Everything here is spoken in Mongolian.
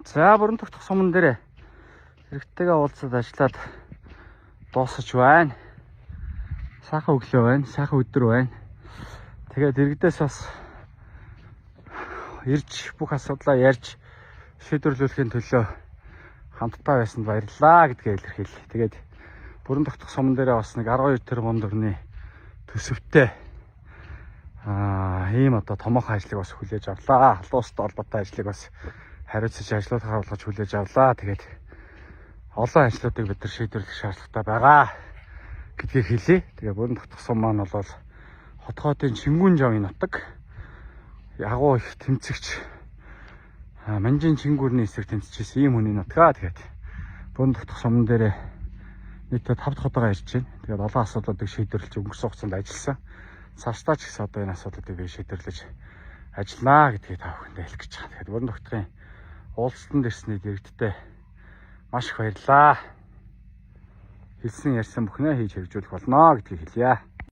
За бүрэн тогтох суман дээр хэрэгтэйгээ уулзаад ажиллаад дуусаж байна. Сайхан өглөө байна, сайхан өдөр байна. Тэгээд иргэдээс бас ирж бүх асуудлаа ярьж шийдвэрлүүлэхийн төлөө хамтдаа байсанд баярлалаа гэдгээ илэрхийлье. Тэгээд бүрэн тогтох суман дээр бас нэг 12 тэрбум төгрөгийн төсөвтэй ийм одоо томоохон ажлыг бас хүлээж авлаа. Халуун устай холбоотой ажлыг бас хариуцаж ажлуудаа харуулгаж хүлээж авлаа. Тэгээд олон ажлуудыг бид нар шийдвэрлэх шаардлагатай байгаа гэдгийг хэлье. Тэгээ бүрэн тогтох сум маань бол хотгоодын Чингүн жавын нутаг ягуу их тэмцэгч Манжин Чингүрний эсрэг тэмцэжсэн ийм хүний нутгаа. Тэгээд бүрэн тогтох суман дээр нийтдээ 5 дахь удаага ирж байна. Тэгээд олон асуудлуудыг шийдвэрлэж өнгөрсөн хугацаанд ажилласан. Цаашдаа ч гэсэн одоо энэ асуудлуудыг би шийдвэрлэж ажиллана гэдгийг та бүхэндээ хэлэх гэж байна. Тэгээд бүрэн тогтохын уулзалтанд ирсний дэрэгдтэй маш их баярлалаа. Хэлсэн ярьсан бүхнээ хийж хэрэгжүүлэх болно гэдгийг хэлье.